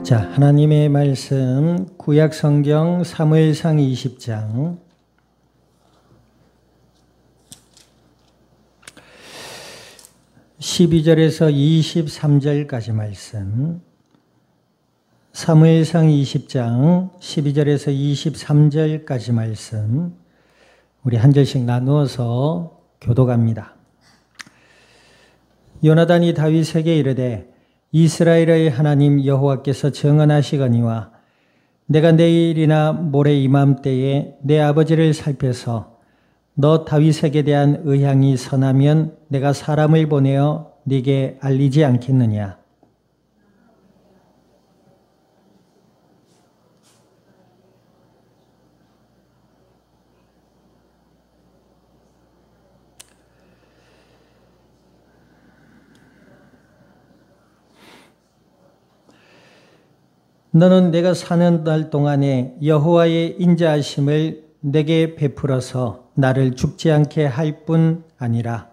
자, 하나님의 말씀 구약 성경 사무엘상 20장 12절에서 23절까지 말씀. 사무엘상 20장 12절에서 23절까지 말씀. 우리 한 절씩 나누어서 교독합니다. 요나단이 다윗에게 이르되 이스라엘의 하나님 여호와께서 정언하시거니와 내가 내일이나 모레 이맘때에 내 아버지를 살펴서 너 다윗에게 대한 의향이 선하면 내가 사람을 보내어 네게 알리지 않겠느냐. 너는 내가 사는 날 동안에 여호와의 인자하심을 내게 베풀어서 나를 죽지 않게 할 뿐 아니라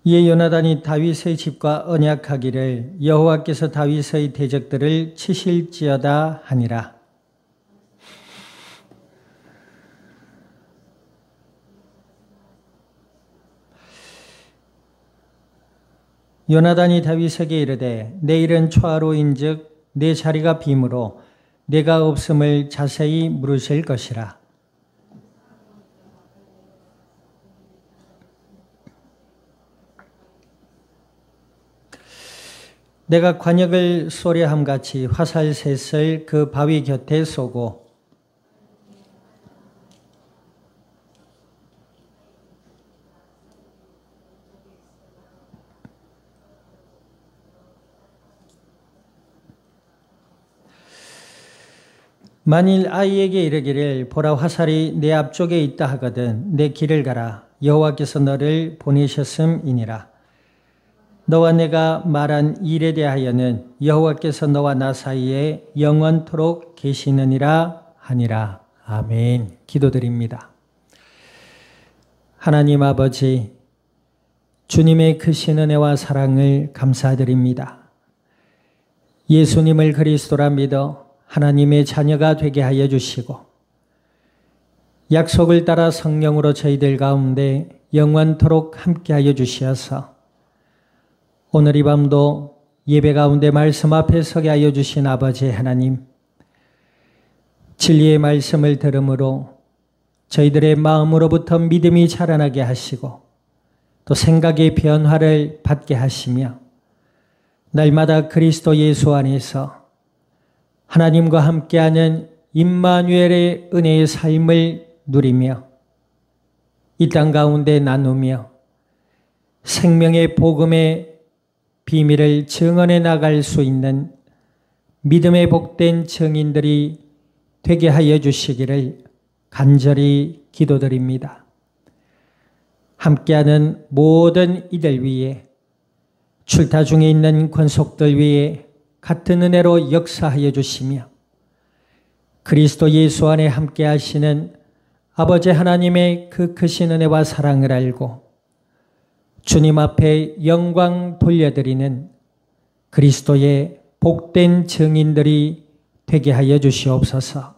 이에 요나단이 다윗의 집과 언약하기를 여호와께서 다윗의 대적들을 치실지어다 하니라. 요나단이 다윗에게 이르되 내일은 초하루인즉 내 자리가 빔으로 내가 없음을 자세히 물으실 것이라. 내가 관역을 쏘려함같이 화살셋을 그 바위 곁에 쏘고 만일 아이에게 이르기를 보라 화살이 내 앞쪽에 있다 하거든 내 길을 가라 여호와께서 너를 보내셨음이니라. 너와 내가 말한 일에 대하여는 여호와께서 너와 나 사이에 영원토록 계시느니라 하니라. 아멘. 기도드립니다. 하나님 아버지, 주님의 크신 은혜와 사랑을 감사드립니다. 예수님을 그리스도라 믿어 하나님의 자녀가 되게 하여 주시고 약속을 따라 성령으로 저희들 가운데 영원토록 함께하여 주시어서 오늘 이 밤도 예배 가운데 말씀 앞에 서게 하여 주신 아버지 하나님, 진리의 말씀을 들음으로 저희들의 마음으로부터 믿음이 자라나게 하시고 또 생각의 변화를 받게 하시며 날마다 그리스도 예수 안에서 하나님과 함께하는 임마누엘의 은혜의 삶을 누리며 이 땅 가운데 나누며 생명의 복음의 비밀을 증언해 나갈 수 있는 믿음의 복된 증인들이 되게 하여 주시기를 간절히 기도드립니다. 함께하는 모든 이들 위에 출타 중에 있는 권속들 위에 같은 은혜로 역사하여 주시며 그리스도 예수 안에 함께 하시는 아버지 하나님의 그 크신 은혜와 사랑을 알고 주님 앞에 영광 돌려드리는 그리스도의 복된 증인들이 되게 하여 주시옵소서.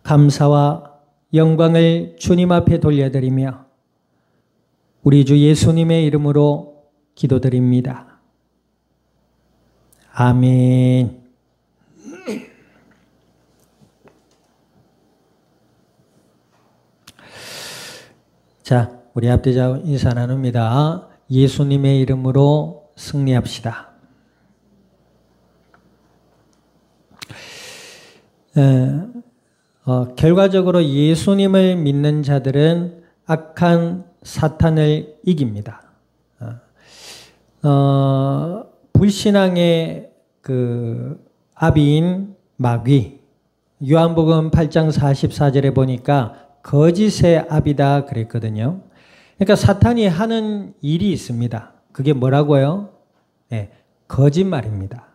감사와 영광을 주님 앞에 돌려드리며 우리 주 예수님의 이름으로 기도드립니다. 아멘. 자, 우리 앞뒤자 인사 나눕니다. 예수님의 이름으로 승리합시다. 결과적으로 예수님을 믿는 자들은 악한 사탄을 이깁니다. 불신앙의 그 아비인 마귀, 요한복음 8장 44절에 보니까 거짓의 아비다 그랬거든요. 그러니까 사탄이 하는 일이 있습니다. 그게 뭐라고요? 네, 거짓말입니다.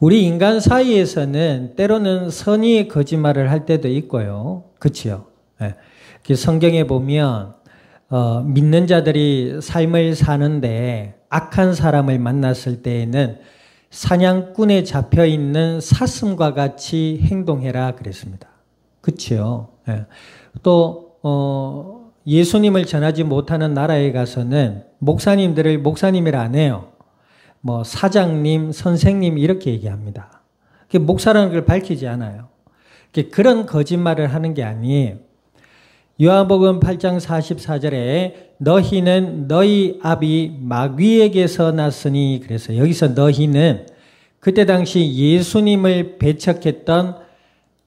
우리 인간 사이에서는 때로는 선의의 거짓말을 할 때도 있고요. 그렇죠? 네. 그 성경에 보면 믿는 자들이 삶을 사는데 악한 사람을 만났을 때에는 사냥꾼에 잡혀 있는 사슴과 같이 행동해라 그랬습니다. 그렇죠. 예. 또 예수님을 전하지 못하는 나라에 가서는 목사님들을 목사님이라 안 해요. 뭐 사장님, 선생님 이렇게 얘기합니다. 목사라는 걸 밝히지 않아요. 그런 거짓말을 하는 게 아니에요. 요한복음 8장 44절에 너희는 너희 아비 마귀에게서 났으니, 그래서 여기서 너희는 그때 당시 예수님을 배척했던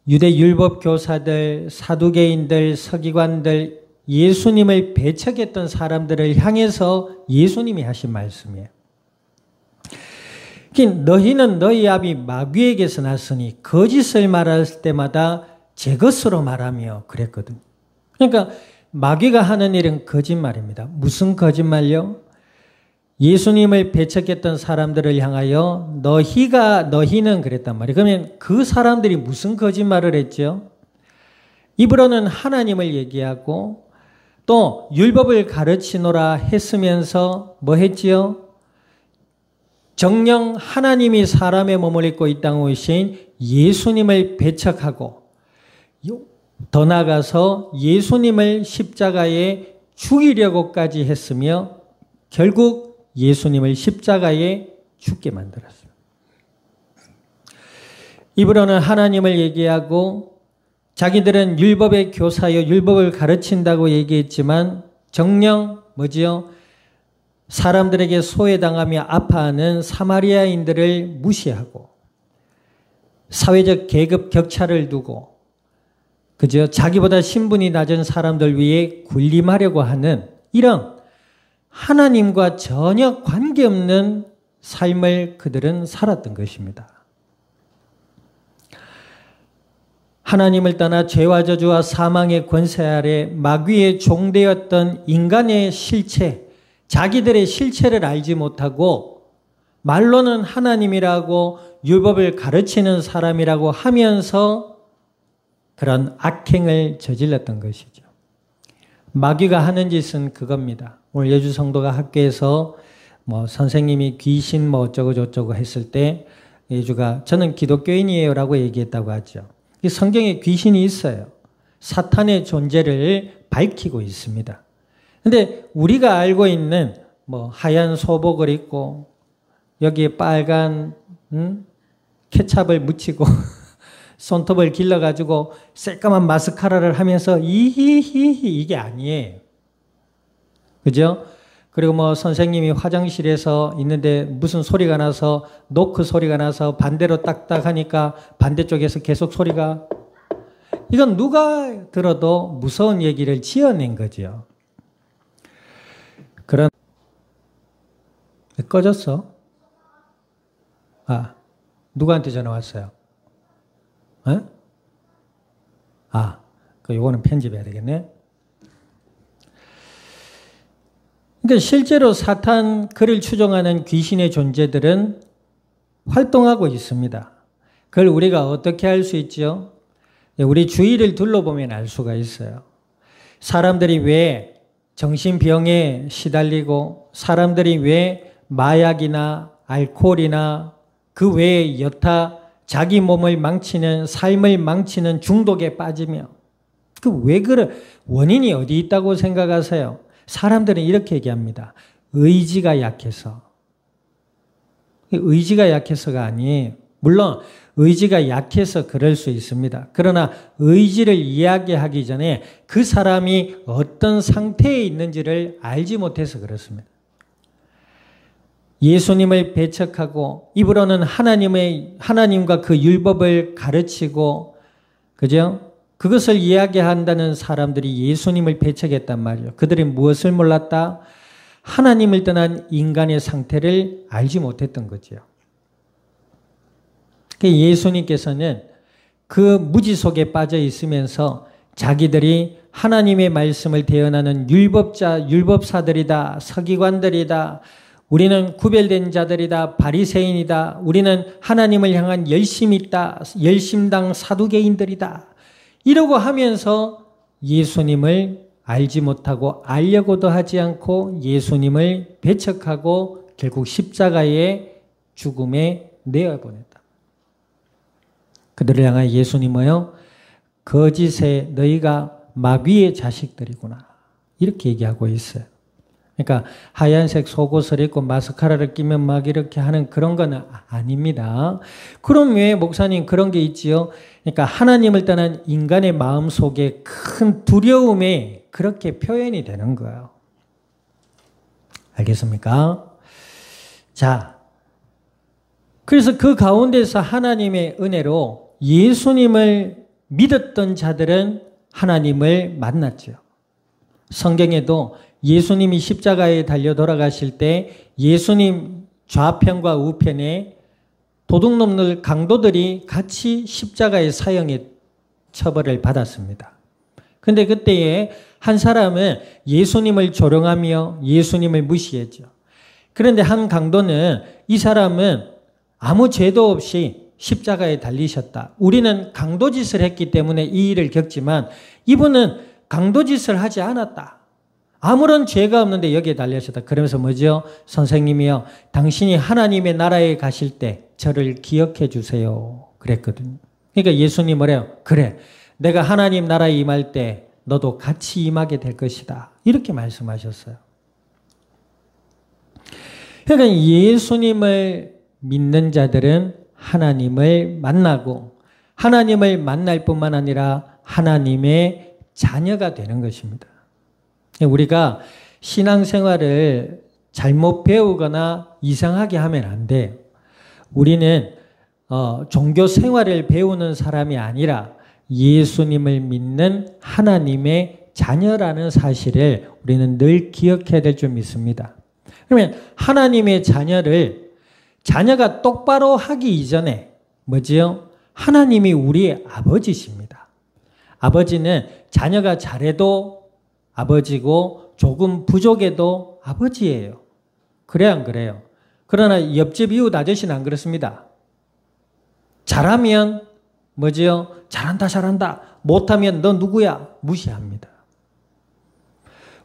유대 율법 교사들, 사두개인들, 서기관들, 예수님을 배척했던 사람들을 향해서 예수님이 하신 말씀이에요. 너희는 너희 아비 마귀에게서 났으니, 거짓을 말할 때마다 제 것으로 말하며 그랬거든요. 그러니까 마귀가 하는 일은 거짓말입니다. 무슨 거짓말요? 예수님을 배척했던 사람들을 향하여 너희는 그랬단 말이에요. 그러면 그 사람들이 무슨 거짓말을 했죠? 입으로는 하나님을 얘기하고 또 율법을 가르치노라 했으면서 뭐 했지요? 정녕 하나님이 사람의 몸을 입고 이 땅에 오신 예수님을 배척하고 더 나아가서 예수님을 십자가에 죽이려고까지 했으며 결국 예수님을 십자가에 죽게 만들었어요. 입으로는 하나님을 얘기하고 자기들은 율법의 교사여 율법을 가르친다고 얘기했지만 정녕 뭐지요? 사람들에게 소외당하며 아파하는 사마리아인들을 무시하고 사회적 계급 격차를 두고 그저 자기보다 신분이 낮은 사람들 위해 군림하려고 하는 이런 하나님과 전혀 관계없는 삶을 그들은 살았던 것입니다. 하나님을 떠나 죄와 저주와 사망의 권세 아래 마귀의 종되었던 인간의 실체, 자기들의 실체를 알지 못하고 말로는 하나님이라고 율법을 가르치는 사람이라고 하면서 그런 악행을 저질렀던 것이죠. 마귀가 하는 짓은 그겁니다. 오늘 예주 성도가 학교에서 뭐 선생님이 귀신 뭐 어쩌고 저쩌고 했을 때 예주가 저는 기독교인이에요라고 얘기했다고 하죠. 성경에 귀신이 있어요. 사탄의 존재를 밝히고 있습니다. 근데 우리가 알고 있는 뭐 하얀 소복을 입고 여기에 빨간 케찹을 묻히고 손톱을 길러가지고 새까만 마스카라를 하면서 이히히히 이게 아니에요. 그죠? 그리고 뭐 선생님이 화장실에서 있는데 무슨 소리가 나서 노크 소리가 나서 반대로 딱딱 하니까 반대쪽에서 계속 소리가 이건 누가 들어도 무서운 얘기를 지어낸 거죠. 그런 꺼졌어? 누구한테 전화 왔어요? 요거는 편집해야 되겠네. 그러니까 실제로 사탄 그를 추종하는 귀신의 존재들은 활동하고 있습니다. 그걸 우리가 어떻게 알 수 있죠? 우리 주위를 둘러보면 알 수가 있어요. 사람들이 왜 정신병에 시달리고 사람들이 왜 마약이나 알코올이나 그 외에 여타 자기 몸을 망치는 삶을 망치는 중독에 빠지며 왜 그래? 원인이 어디 있다고 생각하세요? 사람들은 이렇게 얘기합니다. 의지가 약해서. 의지가 약해서가 아니에요. 물론 의지가 약해서 그럴 수 있습니다. 그러나 의지를 이야기하기 전에 그 사람이 어떤 상태에 있는지를 알지 못해서 그렇습니다. 예수님을 배척하고 입으로는 하나님과 그 율법을 가르치고 그죠? 그것을 이야기한다는 사람들이 예수님을 배척했단 말이에요. 그들이 무엇을 몰랐다? 하나님을 떠난 인간의 상태를 알지 못했던 거죠. 예수님께서는 그 무지 속에 빠져 있으면서 자기들이 하나님의 말씀을 대언하는 율법사들이다, 서기관들이다, 우리는 구별된 자들이다, 바리새인이다, 우리는 하나님을 향한 열심이 있다, 열심당 사두개인들이다. 이러고 하면서 예수님을 알지 못하고 알려고도 하지 않고 예수님을 배척하고 결국 십자가의 죽음에 내어보냈다. 그들을 향하여 예수님은요, 거짓의 너희가 마귀의 자식들이구나, 이렇게 얘기하고 있어요. 그러니까 하얀색 속옷을 입고 마스카라를 끼면 막 이렇게 하는 그런 건 아닙니다. 그럼 왜 목사님 그런 게 있지요? 그러니까 하나님을 떠난 인간의 마음 속에 큰 두려움에 그렇게 표현이 되는 거예요. 알겠습니까? 자, 그래서 그 가운데서 하나님의 은혜로 예수님을 믿었던 자들은 하나님을 만났죠. 성경에도 예수님이 십자가에 달려 돌아가실 때 예수님 좌편과 우편에 도둑놈들 강도들이 같이 십자가의 사형의 처벌을 받았습니다. 그런데 그때에 한 사람은 예수님을 조롱하며 예수님을 무시했죠. 그런데 한 강도는 이 사람은 아무 죄도 없이 십자가에 달리셨다. 우리는 강도짓을 했기 때문에 이 일을 겪지만 이분은 강도짓을 하지 않았다. 아무런 죄가 없는데 여기에 달리셨다. 그러면서 뭐죠? 선생님이요, 당신이 하나님의 나라에 가실 때 저를 기억해 주세요, 그랬거든요. 그러니까 예수님 뭐래요? 그래, 내가 하나님 나라에 임할 때 너도 같이 임하게 될 것이다, 이렇게 말씀하셨어요. 그러니까 예수님을 믿는 자들은 하나님을 만나고 하나님을 만날 뿐만 아니라 하나님의 자녀가 되는 것입니다. 우리가 신앙생활을 잘못 배우거나 이상하게 하면 안 돼요. 우리는 종교 생활을 배우는 사람이 아니라 예수님을 믿는 하나님의 자녀라는 사실을 우리는 늘 기억해야 될 줄 믿습니다. 그러면 하나님의 자녀가 똑바로 하기 이전에 뭐지요? 하나님이 우리의 아버지십니다. 아버지는 자녀가 잘해도 아버지고 조금 부족해도 아버지예요. 그래 안 그래요? 그러나 옆집 이웃 아저씨는 안 그렇습니다. 잘하면 뭐지요? 잘한다. 못하면 너 누구야? 무시합니다.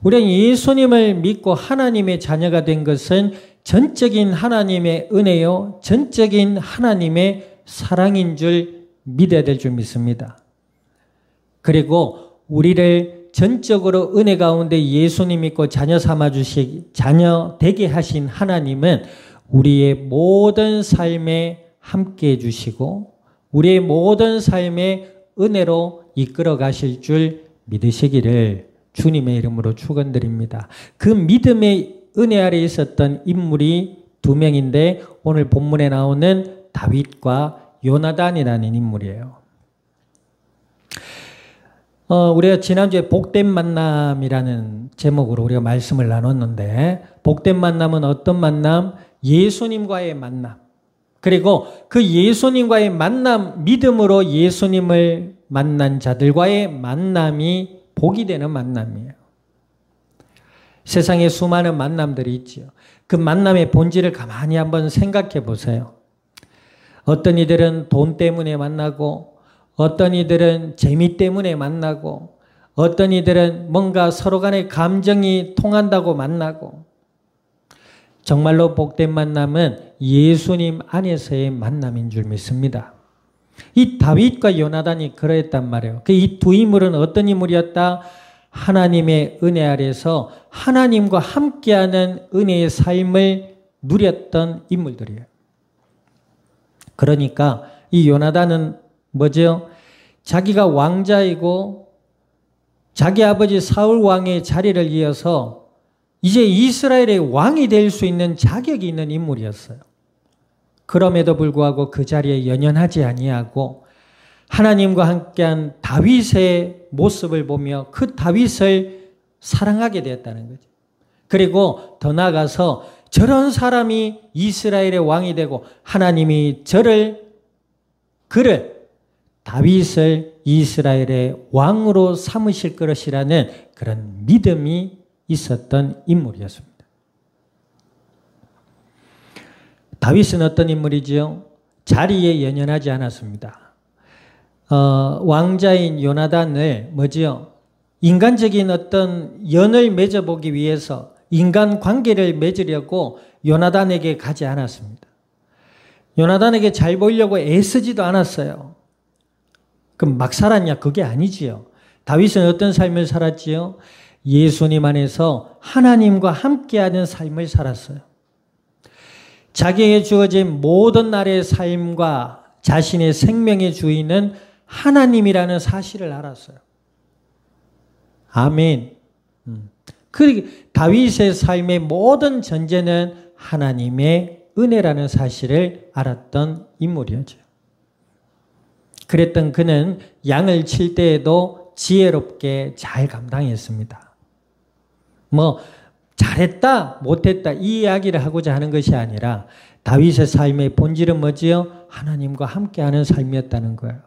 우리는 예수님을 믿고 하나님의 자녀가 된 것은 전적인 하나님의 은혜요, 전적인 하나님의 사랑인 줄 믿어야 될 줄 믿습니다. 그리고 우리를 전적으로 은혜 가운데 예수님 믿고 자녀 자녀 되게 하신 하나님은 우리의 모든 삶에 함께 해주시고 우리의 모든 삶에 은혜로 이끌어 가실 줄 믿으시기를 주님의 이름으로 축원드립니다. 그 믿음의 은혜 아래 있었던 인물이 두 명인데 오늘 본문에 나오는 다윗과 요나단이라는 인물이에요. 우리가 지난주에 복된 만남이라는 제목으로 우리가 말씀을 나눴는데 복된 만남은 어떤 만남? 예수님과의 만남. 그리고 그 예수님과의 만남, 믿음으로 예수님을 만난 자들과의 만남이 복이 되는 만남이에요. 세상에 수많은 만남들이 있죠. 그 만남의 본질을 가만히 한번 생각해 보세요. 어떤 이들은 돈 때문에 만나고 어떤 이들은 재미 때문에 만나고 어떤 이들은 뭔가 서로 간의 감정이 통한다고 만나고 정말로 복된 만남은 예수님 안에서의 만남인 줄 믿습니다. 이 다윗과 요나단이 그러했단 말이에요. 이 두 인물은 어떤 인물이었다? 하나님의 은혜 아래서 하나님과 함께하는 은혜의 삶을 누렸던 인물들이에요. 그러니까 이 요나단은 뭐죠? 자기가 왕자이고 자기 아버지 사울 왕의 자리를 이어서 이제 이스라엘의 왕이 될 수 있는 자격이 있는 인물이었어요. 그럼에도 불구하고 그 자리에 연연하지 아니하고 하나님과 함께한 다윗의 모습을 보며 그 다윗을 사랑하게 되었다는 거죠. 그리고 더 나아가서 저런 사람이 이스라엘의 왕이 되고 하나님이 그를 다윗을 이스라엘의 왕으로 삼으실 것이라는 그런 믿음이 있었던 인물이었습니다. 다윗은 어떤 인물이지요? 자리에 연연하지 않았습니다. 왕자인 요나단을 뭐지요? 인간적인 어떤 연을 맺어보기 위해서 인간 관계를 맺으려고 요나단에게 가지 않았습니다. 요나단에게 잘 보이려고 애쓰지도 않았어요. 그럼 막 살았냐? 그게 아니지요. 다윗은 어떤 삶을 살았지요? 예수님 안에서 하나님과 함께하는 삶을 살았어요. 자기에게 주어진 모든 날의 삶과 자신의 생명의 주인은 하나님이라는 사실을 알았어요. 아멘. 그 다윗의 삶의 모든 전제는 하나님의 은혜라는 사실을 알았던 인물이었죠. 그랬던 그는 양을 칠 때에도 지혜롭게 잘 감당했습니다. 잘했다, 못했다 이 이야기를 하고자 하는 것이 아니라 다윗의 삶의 본질은 뭐지요? 하나님과 함께하는 삶이었다는 거예요.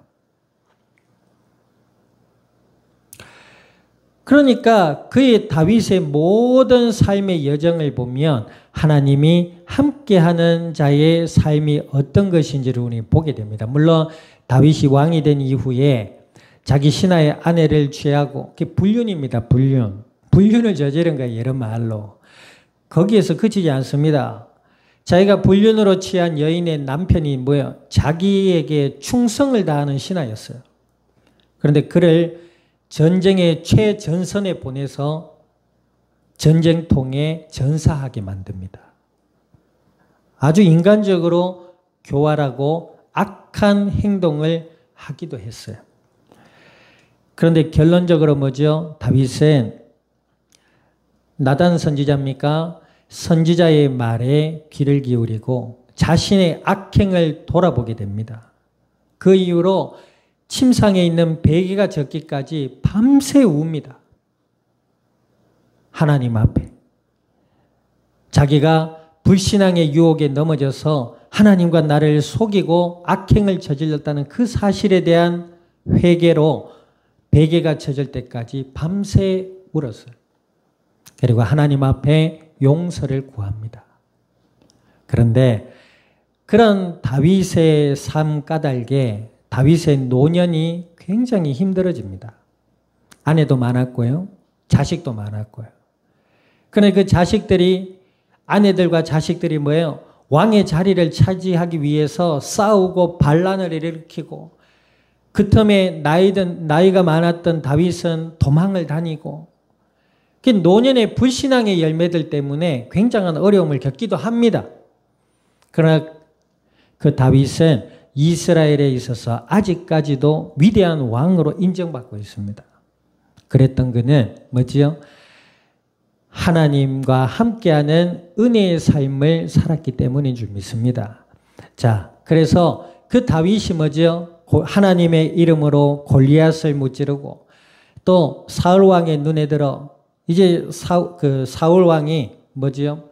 그러니까 그의 다윗의 모든 삶의 여정을 보면 하나님이 함께하는 자의 삶이 어떤 것인지를 우리 보게 됩니다. 물론 다윗이 왕이 된 이후에 자기 신하의 아내를 취하고, 그게 불륜입니다. 불륜을 저지른 거예요. 여러 말로. 거기에서 그치지 않습니다. 자기가 불륜으로 취한 여인의 남편이 뭐예요? 자기에게 충성을 다하는 신하였어요. 그런데 그를 전쟁의 최전선에 보내서 전쟁통에 전사하게 만듭니다. 아주 인간적으로 교활하고 악한 행동을 하기도 했어요. 그런데 결론적으로 뭐죠? 다윗은 나단 선지자입니까? 선지자의 말에 귀를 기울이고 자신의 악행을 돌아보게 됩니다. 그 이후로 침상에 있는 베개가 젖기까지 밤새 웁니다. 하나님 앞에. 자기가 불신앙의 유혹에 넘어져서 하나님과 나를 속이고 악행을 저질렀다는 그 사실에 대한 회개로 베개가 젖을 때까지 밤새 울었어요. 그리고 하나님 앞에 용서를 구합니다. 그런데 그런 다윗의 삶 까닭에 다윗의 노년이 굉장히 힘들어집니다. 아내도 많았고요. 자식도 많았고요. 그런데 그 자식들이, 아내들과 자식들이 뭐예요? 왕의 자리를 차지하기 위해서 싸우고 반란을 일으키고, 그 틈에 나이가 많았던 다윗은 도망을 다니고, 그 노년의 불신앙의 열매들 때문에 굉장한 어려움을 겪기도 합니다. 그러나 그 다윗은 이스라엘에 있어서 아직까지도 위대한 왕으로 인정받고 있습니다. 그랬던 그는 뭐지요? 하나님과 함께하는 은혜의 삶을 살았기 때문인 줄 믿습니다. 자, 그래서 그 다윗이 뭐지요? 하나님의 이름으로 골리앗을 무찌르고 또 사울 왕의 눈에 들어 이제 사울 왕이 뭐지요?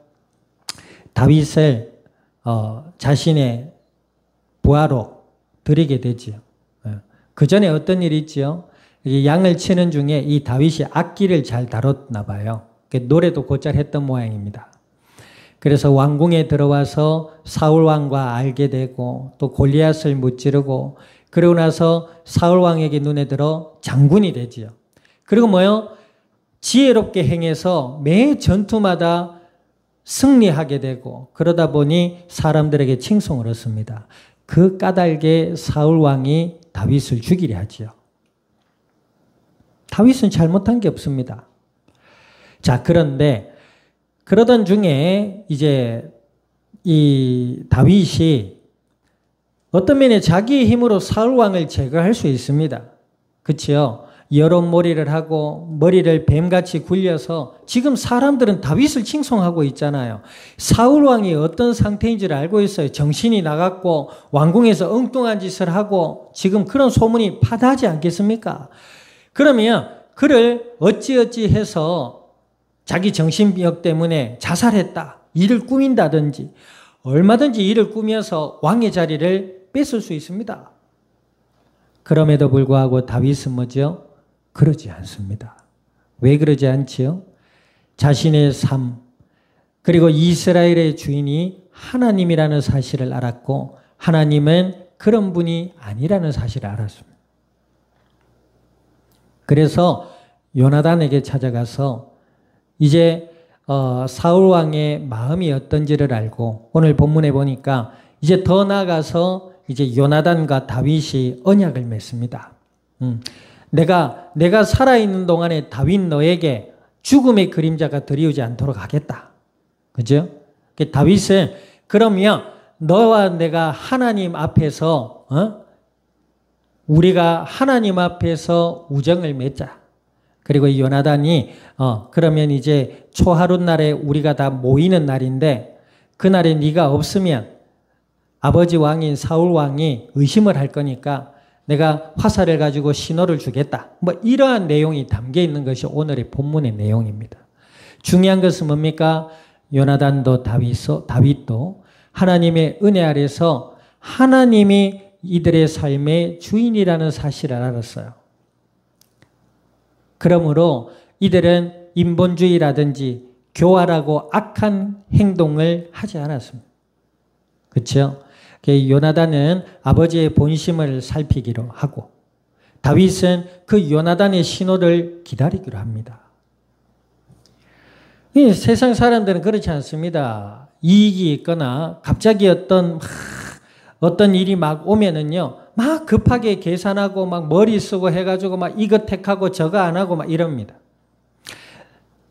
다윗을 자신의 부하로 들이게 되지요. 그 전에 어떤 일이 있지요? 양을 치는 중에 이 다윗이 악기를 잘 다뤘나 봐요. 노래도 곧잘 했던 모양입니다. 그래서 왕궁에 들어와서 사울 왕과 알게 되고 또 골리앗을 무찌르고, 그러고 나서 사울 왕에게 눈에 들어 장군이 되지요. 그리고 뭐요? 지혜롭게 행해서 매 전투마다 승리하게 되고, 그러다 보니 사람들에게 칭송을 얻습니다. 그 까닭에 사울 왕이 다윗을 죽이려 하지요. 다윗은 잘못한 게 없습니다. 자, 그런데 그러던 중에 이제 이 다윗이 어떤 면에 자기의 힘으로 사울 왕을 제거할 수 있습니다. 그렇죠? 여론몰이를 하고 머리를 뱀같이 굴려서 지금 사람들은 다윗을 칭송하고 있잖아요. 사울 왕이 어떤 상태인지를 알고 있어요. 정신이 나갔고 왕궁에서 엉뚱한 짓을 하고 지금 그런 소문이 파다하지 않겠습니까? 그러면 그를 어찌어찌 해서 자기 정신병 때문에 자살했다, 일을 꾸민다든지 얼마든지 일을 꾸며서 왕의 자리를 뺏을 수 있습니다. 그럼에도 불구하고 다윗은 뭐죠? 그러지 않습니다. 왜 그러지 않지요? 자신의 삶, 그리고 이스라엘의 주인이 하나님이라는 사실을 알았고 하나님은 그런 분이 아니라는 사실을 알았습니다. 그래서 요나단에게 찾아가서 이제 사울 왕의 마음이 어떤지를 알고 오늘 본문에 보니까 이제 더 나아가서 이제 요나단과 다윗이 언약을 맺습니다. 내가 살아있는 동안에 다윗 너에게 죽음의 그림자가 드리우지 않도록 하겠다. 그죠? 다윗은 그러면 너와 내가 하나님 앞에서 우리가 하나님 앞에서 우정을 맺자. 그리고 이 요나단이 그러면 이제 초하룻 날에 우리가 다 모이는 날인데 그날에 네가 없으면 아버지 왕인 사울 왕이 의심을 할 거니까 내가 화살을 가지고 신호를 주겠다. 뭐 이러한 내용이 담겨 있는 것이 오늘의 본문의 내용입니다. 중요한 것은 뭡니까? 요나단도 다윗도 하나님의 은혜 아래서 하나님이 이들의 삶의 주인이라는 사실을 알았어요. 그러므로 이들은 인본주의라든지 교활하고 악한 행동을 하지 않았습니다. 그렇죠? 요나단은 아버지의 본심을 살피기로 하고 다윗은 그 요나단의 신호를 기다리기로 합니다. 이 세상 사람들은 그렇지 않습니다. 이익이 있거나 갑자기 어떤 일이 막 오면은요, 막 급하게 계산하고 막 머리 쓰고 해가지고 막 이거 택하고 저거 안 하고 막 이럽니다.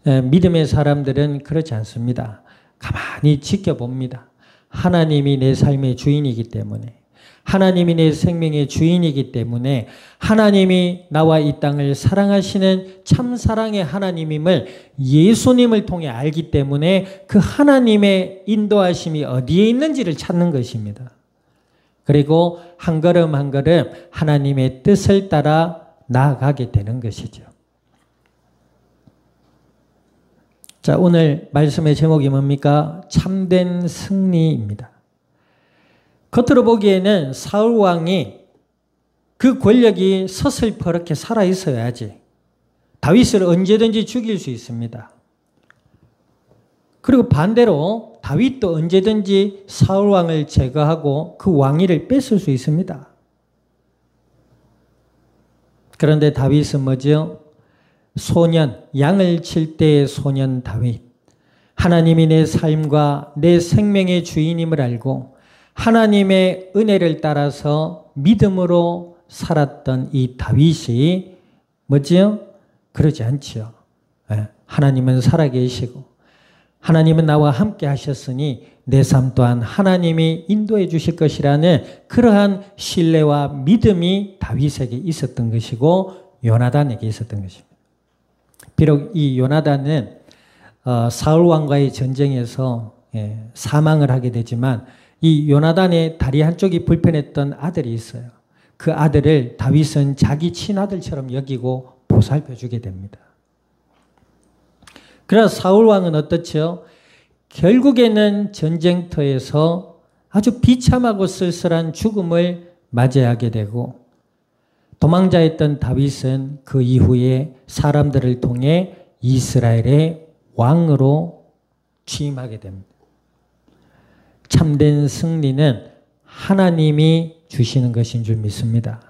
믿음의 사람들은 그렇지 않습니다. 가만히 지켜봅니다. 하나님이 내 삶의 주인이기 때문에, 하나님이 내 생명의 주인이기 때문에 하나님이 나와 이 땅을 사랑하시는 참사랑의 하나님임을 예수님을 통해 알기 때문에 그 하나님의 인도하심이 어디에 있는지를 찾는 것입니다. 그리고 한 걸음 한 걸음 하나님의 뜻을 따라 나아가게 되는 것이죠. 자, 오늘 말씀의 제목이 뭡니까? 참된 승리입니다. 겉으로 보기에는 사울 왕이 그 권력이 서슬퍼렇게 살아 있어야지 다윗을 언제든지 죽일 수 있습니다. 그리고 반대로 다윗도 언제든지 사울 왕을 제거하고 그 왕위를 뺏을 수 있습니다. 그런데 다윗은 뭐죠? 소년, 양을 칠 때의 소년 다윗. 하나님이 내 삶과 내 생명의 주인임을 알고 하나님의 은혜를 따라서 믿음으로 살았던 이 다윗이 뭐지요? 그러지 않지요. 하나님은 살아계시고 하나님은 나와 함께 하셨으니 내 삶 또한 하나님이 인도해 주실 것이라는 그러한 신뢰와 믿음이 다윗에게 있었던 것이고 요나단에게 있었던 것입니다. 비록 이 요나단은 사울 왕과의 전쟁에서 사망을 하게 되지만 이 요나단의 다리 한쪽이 불편했던 아들이 있어요. 그 아들을 다윗은 자기 친아들처럼 여기고 보살펴 주게 됩니다. 그래서 사울 왕은 어떻죠? 결국에는 전쟁터에서 아주 비참하고 쓸쓸한 죽음을 맞이하게 되고 도망자였던 다윗은 그 이후에 사람들을 통해 이스라엘의 왕으로 취임하게 됩니다. 참된 승리는 하나님이 주시는 것인 줄 믿습니다.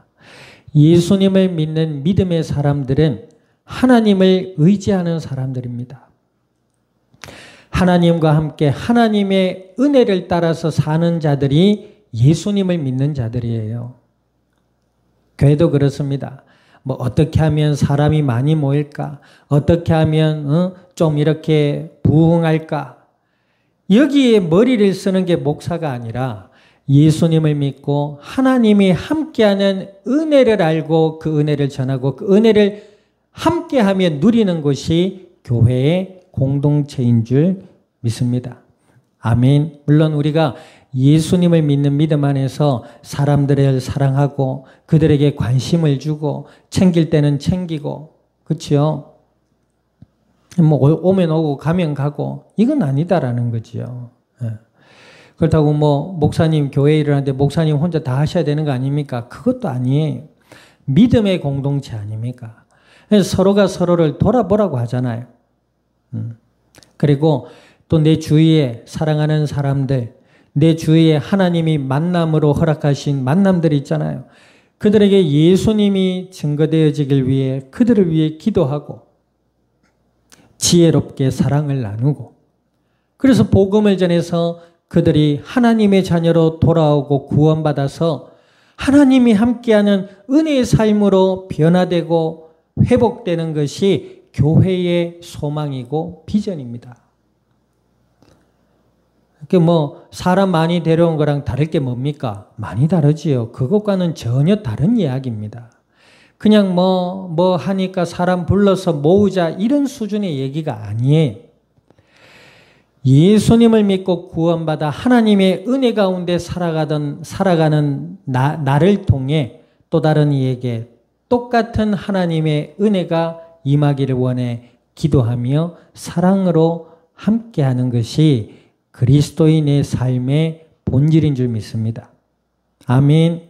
예수님을 믿는 믿음의 사람들은 하나님을 의지하는 사람들입니다. 하나님과 함께 하나님의 은혜를 따라서 사는 자들이 예수님을 믿는 자들이에요. 교회도 그렇습니다. 뭐 어떻게 하면 사람이 많이 모일까? 어떻게 하면 좀 이렇게 부흥할까? 여기에 머리를 쓰는 게 목사가 아니라 예수님을 믿고 하나님이 함께하는 은혜를 알고 그 은혜를 전하고 그 은혜를 함께하며 누리는 것이 교회의 공동체인 줄 믿습니다. 아멘. 물론 우리가 예수님을 믿는 믿음 안에서 사람들을 사랑하고 그들에게 관심을 주고 챙길 때는 챙기고 그렇죠? 뭐 오면 오고 가면 가고 이건 아니다라는 거지요. 그렇다고 뭐 목사님 교회 일을 하는데 목사님 혼자 다 하셔야 되는 거 아닙니까? 그것도 아니에요. 믿음의 공동체 아닙니까? 서로가 서로를 돌아보라고 하잖아요. 그리고 또 내 주위에 사랑하는 사람들, 내 주위에 하나님이 만남으로 허락하신 만남들이 있잖아요. 그들에게 예수님이 증거되어지길 위해 그들을 위해 기도하고 지혜롭게 사랑을 나누고, 그래서 복음을 전해서 그들이 하나님의 자녀로 돌아오고 구원받아서 하나님이 함께하는 은혜의 삶으로 변화되고 회복되는 것이 교회의 소망이고 비전입니다. 사람 많이 데려온 거랑 다를 게 뭡니까? 많이 다르지요. 그것과는 전혀 다른 이야기입니다. 그냥 하니까 사람 불러서 모으자 이런 수준의 얘기가 아니에요. 예수님을 믿고 구원받아 하나님의 은혜 가운데 살아가는 나를 통해 또 다른 이에게 똑같은 하나님의 은혜가 임하기를 원해 기도하며 사랑으로 함께하는 것이 그리스도인의 삶의 본질인 줄 믿습니다. 아멘.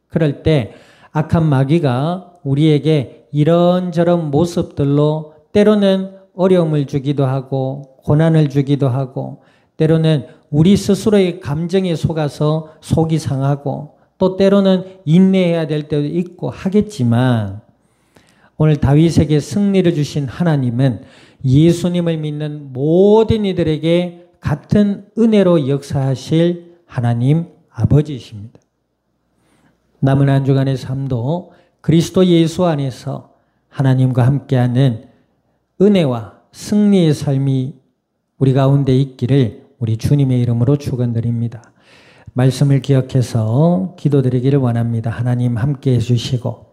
그럴 때 악한 마귀가 우리에게 이런저런 모습들로 때로는 어려움을 주기도 하고 고난을 주기도 하고, 때로는 우리 스스로의 감정에 속아서 속이 상하고, 또 때로는 인내해야 될 때도 있고 하겠지만, 오늘 다윗에게 승리를 주신 하나님은 예수님을 믿는 모든 이들에게 같은 은혜로 역사하실 하나님 아버지이십니다. 남은 한 주간의 삶도 그리스도 예수 안에서 하나님과 함께하는 은혜와 승리의 삶이 우리 가운데 있기를 우리 주님의 이름으로 축원드립니다. 말씀을 기억해서 기도드리기를 원합니다. 하나님 함께해 주시고,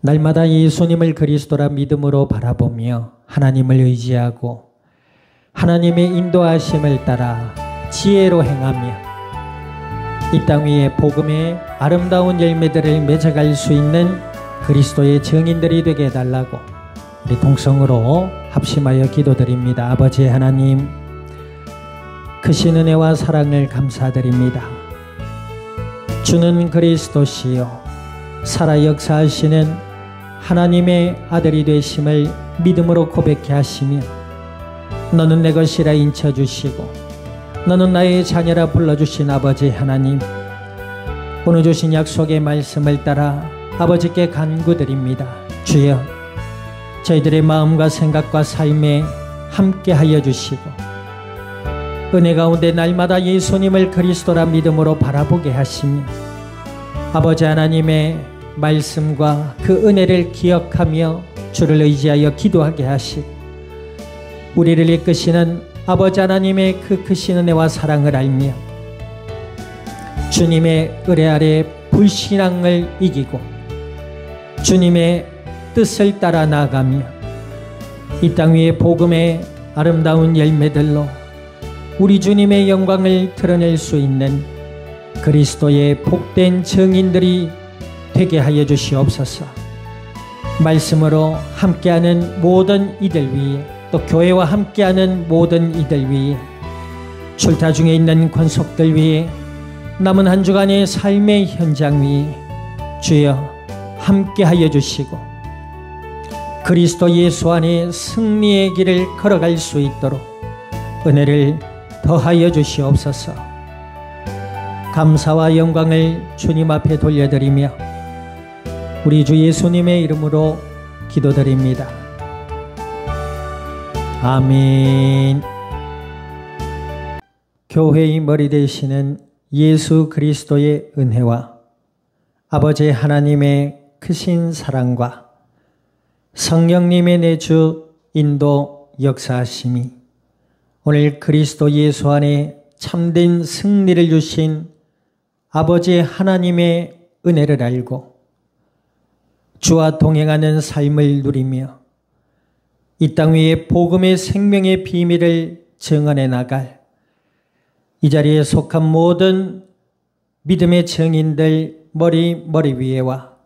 날마다 예수님을 그리스도라 믿음으로 바라보며 하나님을 의지하고 하나님의 인도하심을 따라 지혜로 행하며 이 땅 위에 복음의 아름다운 열매들을 맺어갈 수 있는 그리스도의 증인들이 되게 해달라고 우리 동성으로 합심하여 기도드립니다. 아버지 하나님, 크신 은혜와 사랑을 감사드립니다. 주는 그리스도시요 살아 역사하시는 하나님의 아들이 되심을 믿음으로 고백해 하시며, 너는 내 것이라 인쳐주시고 너는 나의 자녀라 불러주신 아버지 하나님, 오늘 주신 약속의 말씀을 따라 아버지께 간구드립니다. 주여, 저희들의 마음과 생각과 삶에 함께하여 주시고 은혜 가운데 날마다 예수님을 그리스도라 믿음으로 바라보게 하시며, 아버지 하나님의 말씀과 그 은혜를 기억하며 주를 의지하여 기도하게 하시고, 우리를 이끄시는 아버지 하나님의 그 크신 은혜와 사랑을 알며 주님의 의뢰 아래 불신앙을 이기고 주님의 뜻을 따라 나아가며 이 땅 위에 복음의 아름다운 열매들로 우리 주님의 영광을 드러낼 수 있는 그리스도의 복된 증인들이 되게 하여 주시옵소서. 말씀으로 함께하는 모든 이들 위에, 또 교회와 함께하는 모든 이들 위에, 출타 중에 있는 권속들 위에, 남은 한 주간의 삶의 현장 위에 주여 함께하여 주시고 그리스도 예수 안에 승리의 길을 걸어갈 수 있도록 은혜를 더하여 주시옵소서. 감사와 영광을 주님 앞에 돌려드리며 우리 주 예수님의 이름으로 기도드립니다. 아멘. 교회의 머리 되시는 예수 그리스도의 은혜와 아버지 하나님의 크신 사랑과 성령님의 내주 인도 역사하심이 오늘 그리스도 예수 안에 참된 승리를 주신 아버지 하나님의 은혜를 알고 주와 동행하는 삶을 누리며 이 땅 위에 복음의 생명의 비밀을 증언해 나갈 이 자리에 속한 모든 믿음의 증인들 머리 위에와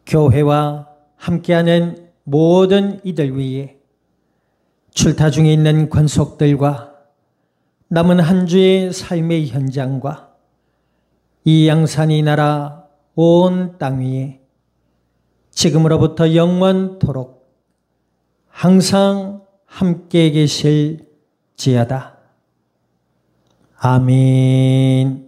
교회와 함께하는 모든 이들 위에 출타 중에 있는 권속들과 남은 한 주의 삶의 현장과 이 양산이 나라 온 땅 위에 지금으로부터 영원토록 항상 함께 계실지어다. 아멘.